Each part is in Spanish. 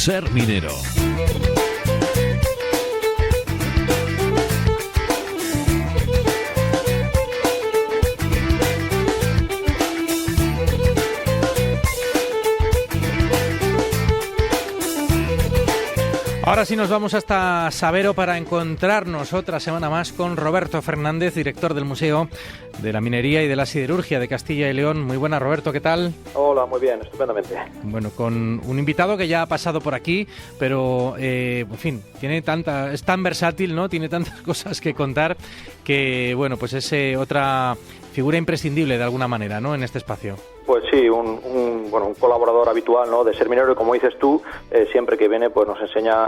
Ser Minero. Ahora sí nos vamos hasta Sabero para encontrarnos otra semana más con Roberto Fernández, director del Museo de la Minería y de la Siderurgia de Castilla y León. Muy buenas, Roberto, ¿qué tal? Hola, muy bien, estupendamente. Bueno, con un invitado que ya ha pasado por aquí, pero, en fin, es tan versátil, ¿no? Tiene tantas cosas que contar que, bueno, pues es otra figura imprescindible de alguna manera, ¿no?, en este espacio. Pues sí, un colaborador habitual, ¿no?, de Ser Minero, y como dices tú, siempre que viene pues nos enseña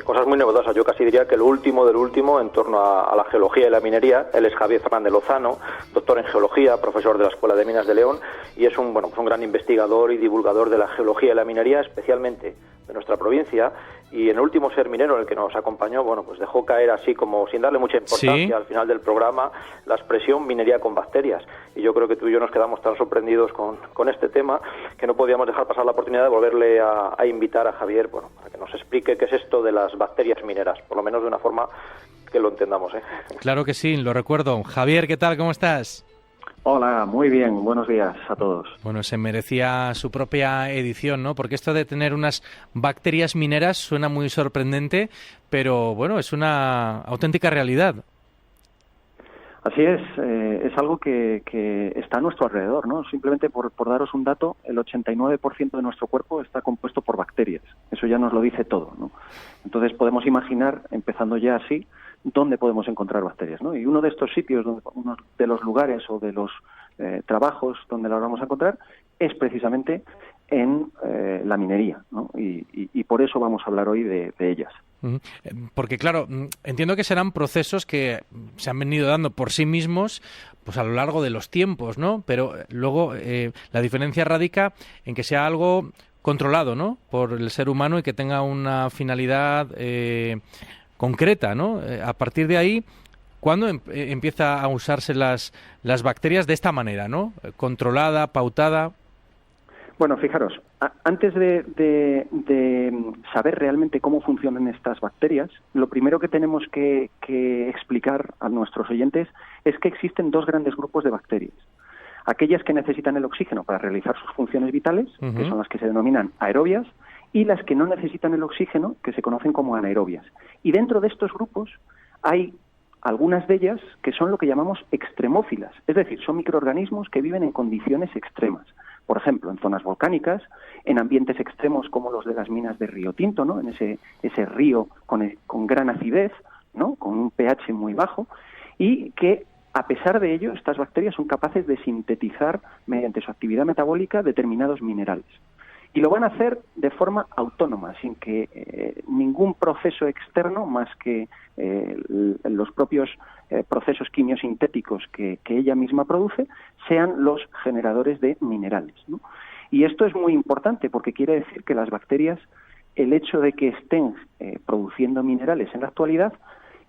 cosas muy novedosas. Yo casi diría que lo último del último en torno a la geología y la minería. Él es Javier Fernández Lozano, doctor en geología, profesor de la Escuela de Minas de León, y es un gran investigador y divulgador de la geología y la minería, especialmente de nuestra provincia. Y en el último Ser Minero en el que nos acompañó, pues dejó caer así como sin darle mucha importancia, ¿sí?, al final del programa, la expresión minería con bacterias. Y yo creo que tú y yo nos quedamos tan sorprendidos con este tema que no podíamos dejar pasar la oportunidad de volverle a invitar a Javier, para que nos explique qué es esto de las bacterias mineras, por lo menos de una forma que lo entendamos, ¿eh? Claro que sí, lo recuerdo. Javier, ¿qué tal? ¿Cómo estás? Hola, muy bien, buenos días a todos. Bueno, se merecía su propia edición, ¿no? Porque esto de tener unas bacterias mineras suena muy sorprendente, pero bueno, es una auténtica realidad. Así es algo que está a nuestro alrededor, ¿no? Simplemente por daros un dato, el 89% de nuestro cuerpo está compuesto por bacterias. Eso ya nos lo dice todo, ¿no? Entonces podemos imaginar, empezando ya así, dónde podemos encontrar bacterias, ¿no? Y uno de estos sitios, uno de los lugares o de los trabajos donde las vamos a encontrar es precisamente en la minería, ¿no? Y por eso vamos a hablar hoy de ellas. Porque claro, entiendo que serán procesos que se han venido dando por sí mismos pues a lo largo de los tiempos, ¿no? Pero luego la diferencia radica en que sea algo controlado, ¿no?, por el ser humano y que tenga una finalidad concreta, ¿no? A partir de ahí, ¿cuándo empieza a usarse las bacterias de esta manera, ¿no? Controlada, pautada. Bueno, fijaros, antes de saber realmente cómo funcionan estas bacterias, lo primero que tenemos que explicar a nuestros oyentes es que existen dos grandes grupos de bacterias. Aquellas que necesitan el oxígeno para realizar sus funciones vitales, que son las que se denominan aerobias, y las que no necesitan el oxígeno, que se conocen como anaerobias. Y dentro de estos grupos hay algunas de ellas que son lo que llamamos extremófilas, es decir, son microorganismos que viven en condiciones extremas. Por ejemplo, en zonas volcánicas, en ambientes extremos como los de las minas de Río Tinto, ¿no?, en ese río con gran acidez, ¿no?, con un pH muy bajo, y que a pesar de ello, estas bacterias son capaces de sintetizar mediante su actividad metabólica determinados minerales. Y lo van a hacer de forma autónoma, sin que ningún proceso externo, más que los propios procesos quimiosintéticos que ella misma produce, sean los generadores de minerales, ¿no? Y esto es muy importante porque quiere decir que las bacterias, el hecho de que estén produciendo minerales en la actualidad,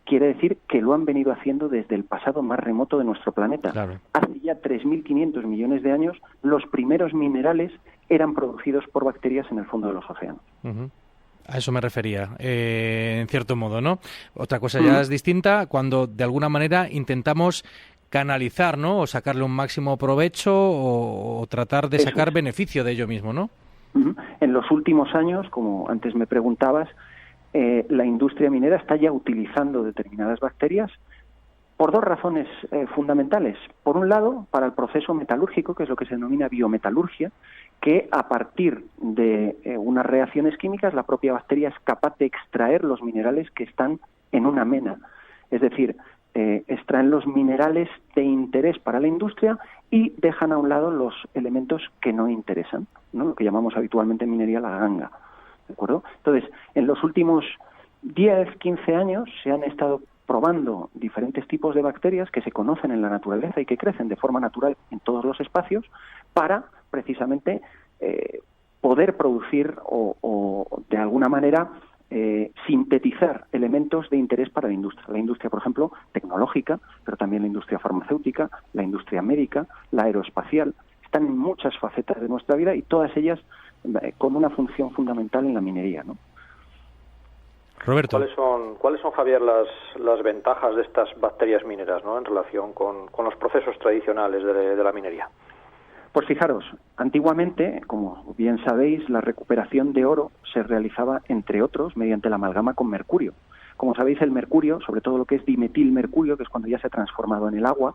quiere decir que lo han venido haciendo desde el pasado más remoto de nuestro planeta. Claro. Hace ya 3.500 millones de años, los primeros minerales eran producidos por bacterias en el fondo de los océanos. A eso me refería, en cierto modo, ¿no? Otra cosa ya es distinta cuando de alguna manera intentamos canalizar, ¿no?, o sacarle un máximo provecho o tratar de sacar beneficio de ello mismo, ¿no? En los últimos años, como antes me preguntabas, la industria minera está ya utilizando determinadas bacterias por dos razones fundamentales. Por un lado, para el proceso metalúrgico, que es lo que se denomina biometalurgia, que a partir de unas reacciones químicas la propia bacteria es capaz de extraer los minerales que están en una mena. Es decir, extraen los minerales de interés para la industria y dejan a un lado los elementos que no interesan, ¿no?, lo que llamamos habitualmente en minería la ganga. ¿De acuerdo? Entonces, en los últimos 10, 15 años se han estado probando diferentes tipos de bacterias que se conocen en la naturaleza y que crecen de forma natural en todos los espacios para, precisamente, poder producir o de alguna manera, sintetizar elementos de interés para la industria. La industria, por ejemplo, tecnológica, pero también la industria farmacéutica, la industria médica, la aeroespacial. Están en muchas facetas de nuestra vida y todas ellas con una función fundamental en la minería, ¿no? Roberto. ¿Cuáles son, Javier, las ventajas de estas bacterias mineras, ¿no?, en relación con los procesos tradicionales de la minería? Pues fijaros, antiguamente, como bien sabéis, la recuperación de oro se realizaba, entre otros, mediante la amalgama con mercurio. Como sabéis, el mercurio, sobre todo lo que es dimetilmercurio, que es cuando ya se ha transformado en el agua,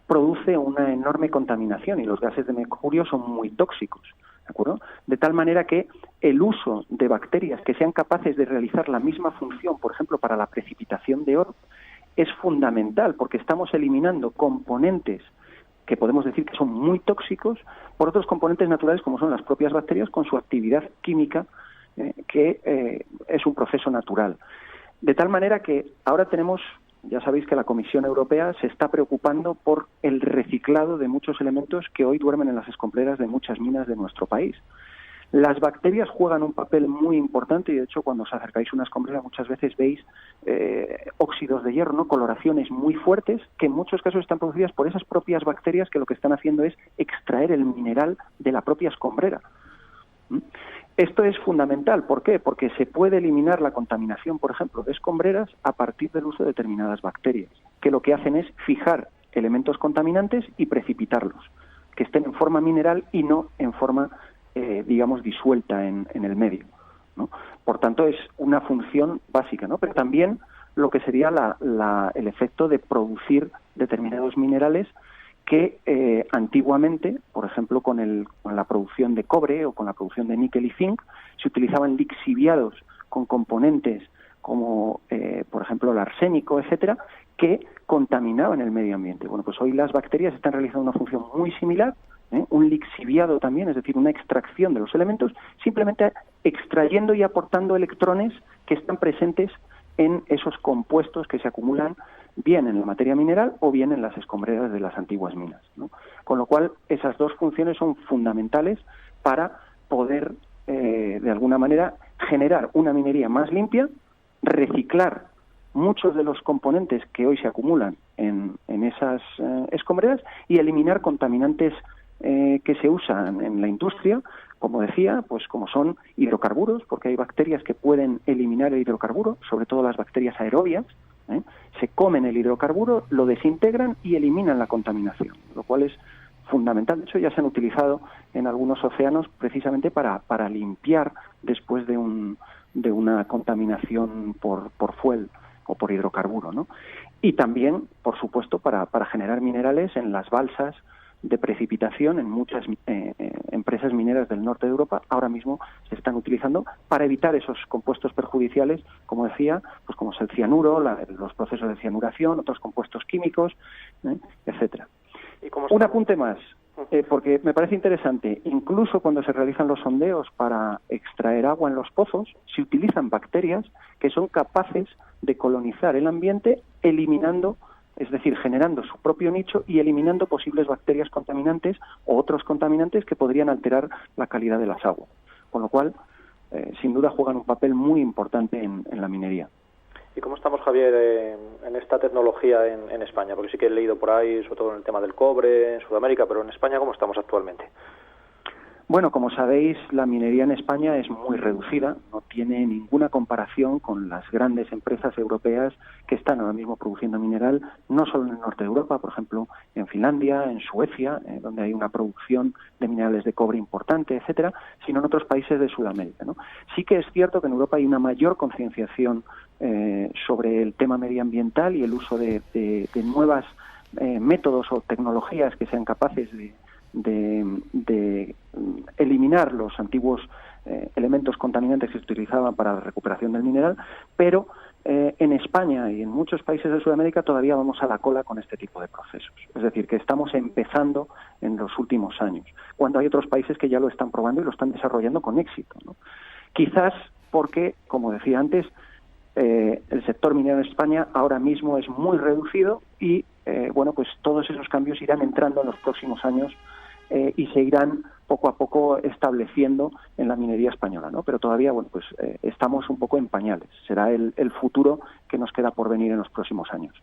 produce una enorme contaminación y los gases de mercurio son muy tóxicos, ¿de acuerdo? De tal manera que el uso de bacterias que sean capaces de realizar la misma función, por ejemplo, para la precipitación de oro, es fundamental, porque estamos eliminando componentes que podemos decir que son muy tóxicos por otros componentes naturales como son las propias bacterias con su actividad química, que es un proceso natural. De tal manera que ahora tenemos, ya sabéis que la Comisión Europea se está preocupando por el reciclado de muchos elementos que hoy duermen en las escombreras de muchas minas de nuestro país. Las bacterias juegan un papel muy importante y, de hecho, cuando os acercáis a una escombrera muchas veces veis óxidos de hierro, ¿no?, coloraciones muy fuertes que en muchos casos están producidas por esas propias bacterias que lo que están haciendo es extraer el mineral de la propia escombrera. Esto es fundamental. ¿Por qué? Porque se puede eliminar la contaminación, por ejemplo, de escombreras a partir del uso de determinadas bacterias, que lo que hacen es fijar elementos contaminantes y precipitarlos, que estén en forma mineral y no en forma digamos, disuelta en el medio, ¿no? Por tanto, es una función básica, ¿no? Pero también lo que sería el efecto de producir determinados minerales que antiguamente, por ejemplo, con la producción de cobre o con la producción de níquel y zinc, se utilizaban lixiviados con componentes como, por ejemplo, el arsénico, etcétera, que contaminaban el medio ambiente. Bueno, pues hoy las bacterias están realizando una función muy similar, un lixiviado también, es decir, una extracción de los elementos, simplemente extrayendo y aportando electrones que están presentes en esos compuestos que se acumulan bien en la materia mineral o bien en las escombreras de las antiguas minas, ¿no? Con lo cual, esas dos funciones son fundamentales para poder, de alguna manera, generar una minería más limpia, reciclar muchos de los componentes que hoy se acumulan en esas escombreras y eliminar contaminantes que se usan en la industria, como decía, pues como son hidrocarburos, porque hay bacterias que pueden eliminar el hidrocarburo, sobre todo las bacterias aerobias, se comen el hidrocarburo, lo desintegran y eliminan la contaminación, lo cual es fundamental. De hecho, ya se han utilizado en algunos océanos precisamente para limpiar después de una contaminación por fuel o por hidrocarburo, ¿no? Y también, por supuesto, para generar minerales en las balsas de precipitación en muchas empresas mineras del norte de Europa. Ahora mismo se están utilizando para evitar esos compuestos perjudiciales, como decía, pues como es el cianuro, los procesos de cianuración, otros compuestos químicos, etcétera. Un apunte más, porque me parece interesante. Incluso cuando se realizan los sondeos para extraer agua en los pozos, se utilizan bacterias que son capaces de colonizar el ambiente eliminando, es decir, generando su propio nicho y eliminando posibles bacterias contaminantes o otros contaminantes que podrían alterar la calidad de las aguas. Con lo cual, sin duda, juegan un papel muy importante en la minería. ¿Y cómo estamos, Javier, en esta tecnología en España? Porque sí que he leído por ahí, sobre todo en el tema del cobre, en Sudamérica, pero en España, ¿cómo estamos actualmente? Bueno, como sabéis, la minería en España es muy reducida, no tiene ninguna comparación con las grandes empresas europeas que están ahora mismo produciendo mineral, no solo en el norte de Europa, por ejemplo, en Finlandia, en Suecia, donde hay una producción de minerales de cobre importante, etcétera, sino en otros países de Sudamérica, ¿no? Sí que es cierto que en Europa hay una mayor concienciación sobre el tema medioambiental y el uso de nuevas métodos o tecnologías que sean capaces de eliminar los antiguos elementos contaminantes que se utilizaban para la recuperación del mineral, pero en España y en muchos países de Sudamérica todavía vamos a la cola con este tipo de procesos. Es decir, que estamos empezando en los últimos años, cuando hay otros países que ya lo están probando y lo están desarrollando con éxito, ¿no? Quizás porque, como decía antes, el sector minero en España ahora mismo es muy reducido y, bueno, pues todos esos cambios irán entrando en los próximos años y se irán poco a poco estableciendo en la minería española, ¿no? Pero todavía, bueno, pues estamos un poco en pañales. Será el futuro que nos queda por venir en los próximos años.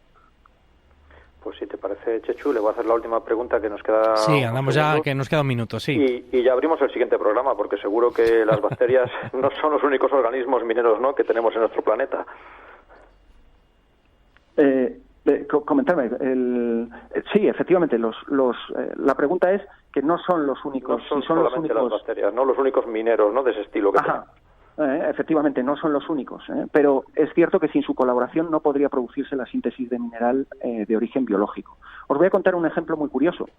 Pues si te parece, Chechu, le voy a hacer la última pregunta que nos queda. Sí, andamos ya, que nos queda un minuto, sí. Y ya abrimos el siguiente programa, porque seguro que las bacterias no son los únicos organismos mineros, ¿no?, que tenemos en nuestro planeta. Comentarme, sí, efectivamente, la pregunta es que no son los únicos. No son si son solamente las bacterias, no los únicos mineros, ¿no?, de ese estilo que tenemos. Efectivamente, no son los únicos, pero es cierto que sin su colaboración no podría producirse la síntesis de mineral de origen biológico. Os voy a contar un ejemplo muy curioso.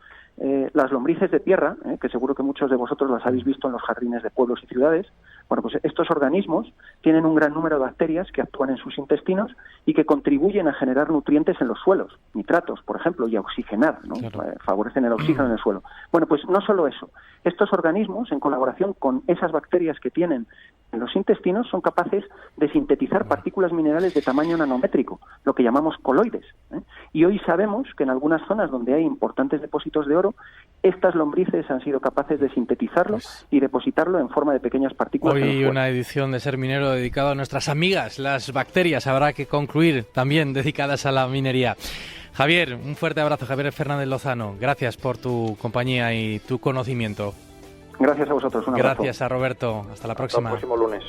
Las lombrices de tierra, que seguro que muchos de vosotros las habéis visto en los jardines de pueblos y ciudades, bueno, pues estos organismos tienen un gran número de bacterias que actúan en sus intestinos y que contribuyen a generar nutrientes en los suelos, nitratos, por ejemplo, y a oxigenar, ¿no? Claro. Favorecen el oxígeno en el suelo. Bueno, pues no solo eso. Estos organismos, en colaboración con esas bacterias que tienen en los intestinos, son capaces de sintetizar partículas minerales de tamaño nanométrico, lo que llamamos coloides. Y hoy sabemos que en algunas zonas donde hay importantes depósitos de oro, estas lombrices han sido capaces de sintetizarlo y depositarlo en forma de pequeñas partículas. Hoy una edición de Ser Minero dedicado a nuestras amigas, las bacterias, habrá que concluir también dedicadas a la minería. Javier, un fuerte abrazo. Javier Fernández Lozano, gracias por tu compañía y tu conocimiento. Gracias a vosotros. Un abrazo. Gracias a Roberto. Hasta la próxima. Hasta el próximo lunes.